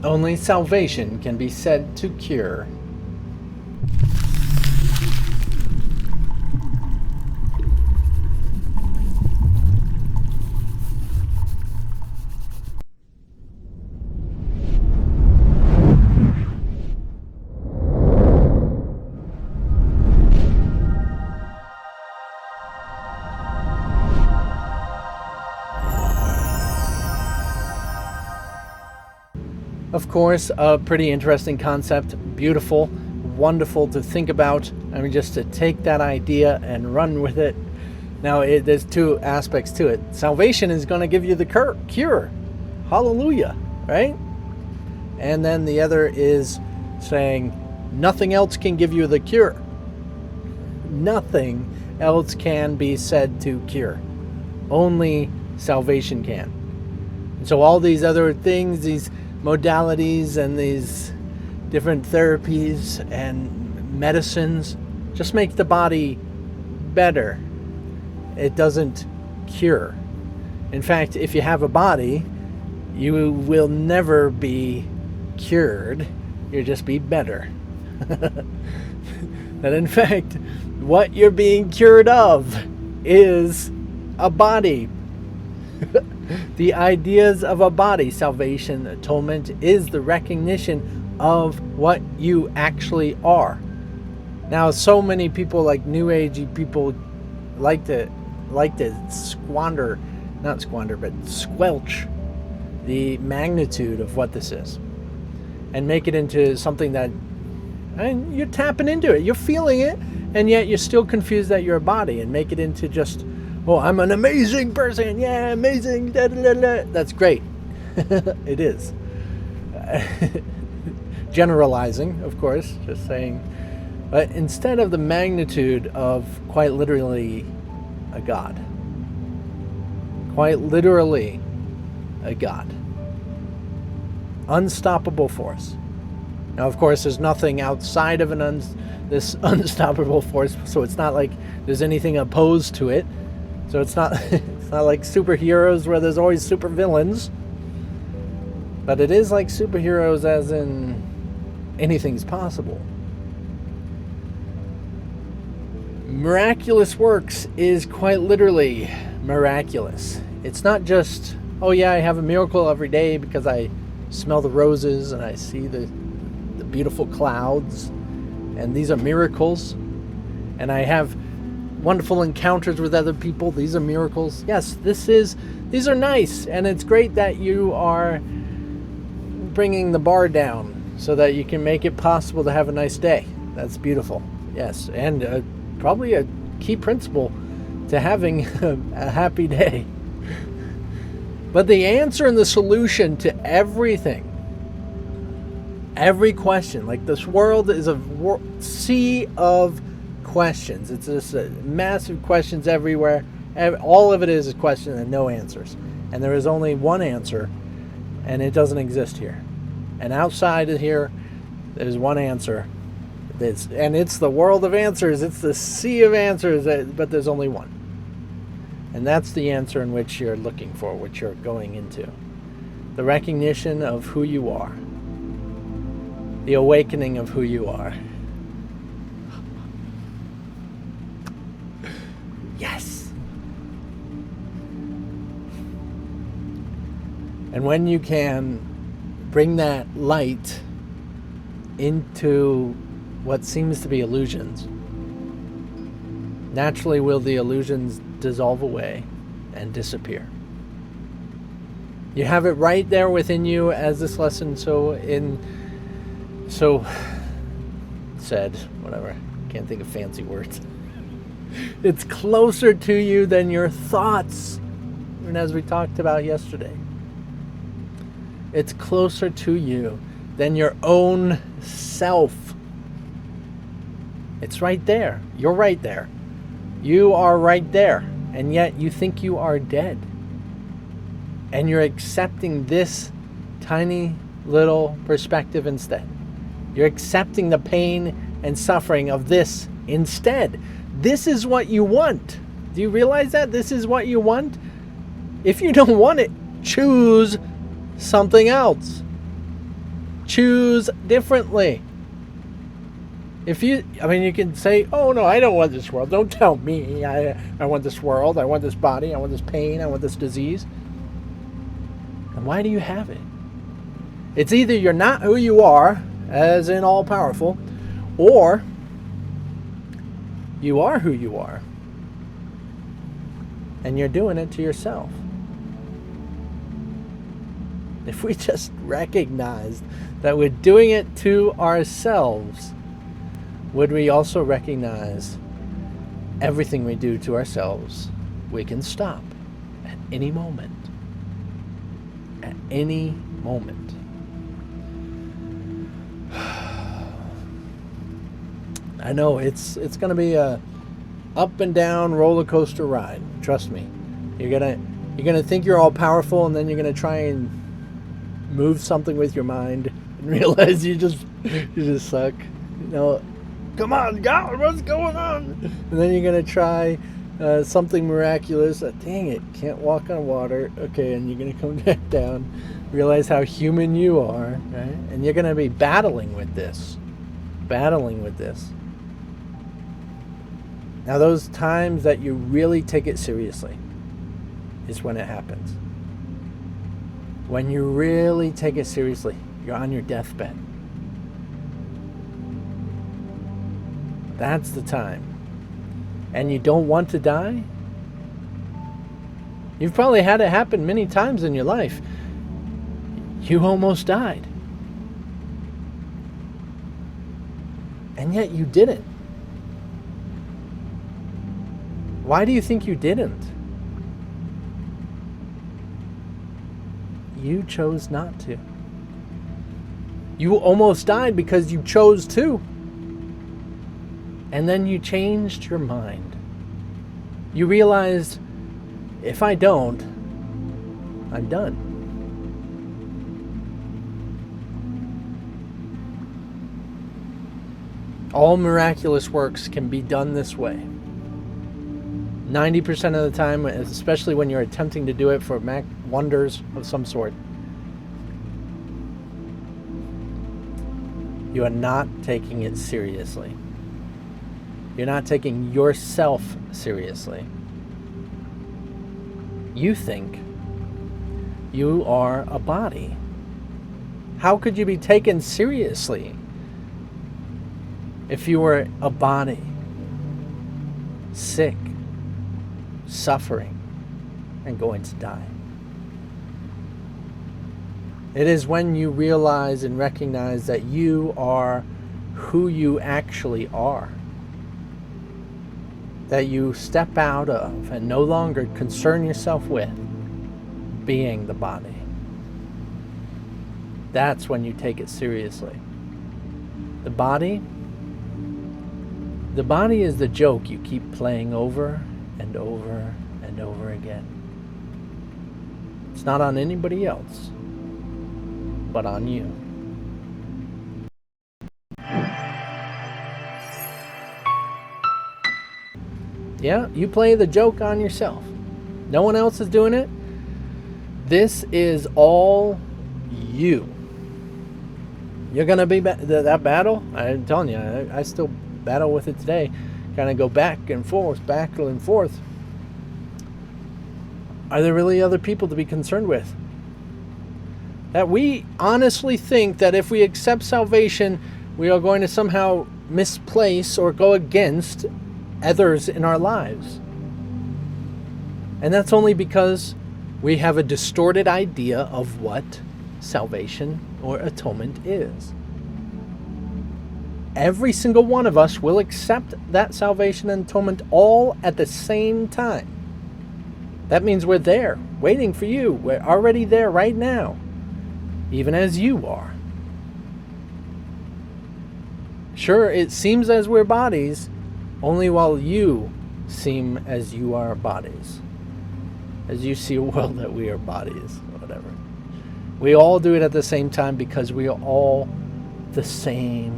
Only salvation can be said to cure. Of course, a pretty interesting concept, beautiful, wonderful to think about. I mean, just to take that idea and run with it. Now, there's two aspects to it. Salvation is going to give you the cure. Hallelujah, right? And then the other is saying nothing else can give you the cure. Nothing else can be said to cure. Only salvation can. And so all these other things, these modalities and these different therapies and medicines just make the body better. It doesn't cure. In fact, if you have a body, you will never be cured. You'll just be better. That in fact, what you're being cured of is a body. The ideas of a body. Salvation, atonement, is the recognition of what you actually are. Now, so many people, like New Agey people, like to squelch the magnitude of what this is, and make it into something that, and you're tapping into it, you're feeling it, and yet you're still confused that you're a body, and make it into just, oh, I'm an amazing person, yeah, amazing, da, da, da, da. That's great. It is. Generalizing, of course, just saying. But instead of the magnitude of quite literally a God. Quite literally a God. Unstoppable force. Now, of course, there's nothing outside of this unstoppable force, so it's not like there's anything opposed to it. So it's not like superheroes where there's always super villains. But it is like superheroes as in anything's possible. Miraculous works is quite literally miraculous. It's not just, oh yeah, I have a miracle every day because I smell the roses and I see the beautiful clouds, and these are miracles. And I have wonderful encounters with other people. These are miracles. Yes, these are nice, and it's great that you are bringing the bar down so that you can make it possible to have a nice day. That's beautiful. Yes, and probably a key principle to having a happy day. But the answer and the solution to everything, every question, like this world is a sea of questions. It's just massive questions everywhere. All of it is questions and no answers. And there is only one answer, and it doesn't exist here. And outside of here, there's one answer. And it's the world of answers. It's the sea of answers, but there's only one. And that's the answer in which you're looking for, which you're going into. The recognition of who you are. The awakening of who you are. Yes. And when you can bring that light into what seems to be illusions, naturally will the illusions dissolve away and disappear. You have it right there within you, as this lesson said, whatever, can't think of fancy words. It's closer to you than your thoughts, and as we talked about yesterday. It's closer to you than your own self. It's right there. You're right there. You are right there. And yet you think you are dead. And you're accepting this tiny little perspective instead. You're accepting the pain and suffering of this instead. This is what you want. Do you realize that? This is what you want? If you don't want it, choose something else. choose differently. If you, I mean, you can say, oh no, I don't want this world. Don't tell me I want this world. I want this body. I want this pain. I want this disease. And why do you have it? It's either you're not who you are, as in all powerful, or you are who you are. And you're doing it to yourself. If we just recognized that we're doing it to ourselves, would we also recognize everything we do to ourselves, we can stop at any moment. At any moment. I know it's going to be a up and down roller coaster ride. Trust me. You're gonna think you're all powerful, and then you're gonna try and move something with your mind and realize you just suck. You know, come on, God, what's going on? And then you're gonna try something miraculous. Dang it, can't walk on water. Okay, and you're gonna come back down, realize how human you are, right? And you're gonna be battling with this. Now, those times that you really take it seriously is when it happens. When you really take it seriously, you're on your deathbed. That's the time. And you don't want to die? You've probably had it happen many times in your life. You almost died. And yet you didn't. Why do you think you didn't? You chose not to. You almost died because you chose to. And then you changed your mind. You realized, if I don't, I'm done. All miraculous works can be done this way. 90% of the time, especially when you're attempting to do it for wonders of some sort, you are not taking it seriously. You're not taking yourself seriously. You think you are a body. How could you be taken seriously if you were a body, sick, suffering, and going to die? It is when you realize and recognize that you are who you actually are, that you step out of and no longer concern yourself with being the body. That's when you take it seriously. The body is the joke you keep playing over and over and over again. It's not on anybody else, but on you. Yeah, you play the joke on yourself. No one else is doing it. This is all you. You're going to be that battle. I'm telling you, I still battle with it today. Kind of go back and forth. Are there really other people to be concerned with? That we honestly think that if we accept salvation, we are going to somehow misplace or go against others in our lives. And that's only because we have a distorted idea of what salvation or atonement is. Every single one of us will accept that salvation and atonement all at the same time. That means we're there, waiting for you. We're already there right now, even as you are. Sure, it seems as we're bodies, only while you seem as you are bodies. As you see a world that we are bodies, or whatever. We all do it at the same time because we are all the same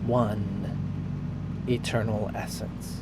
one eternal essence.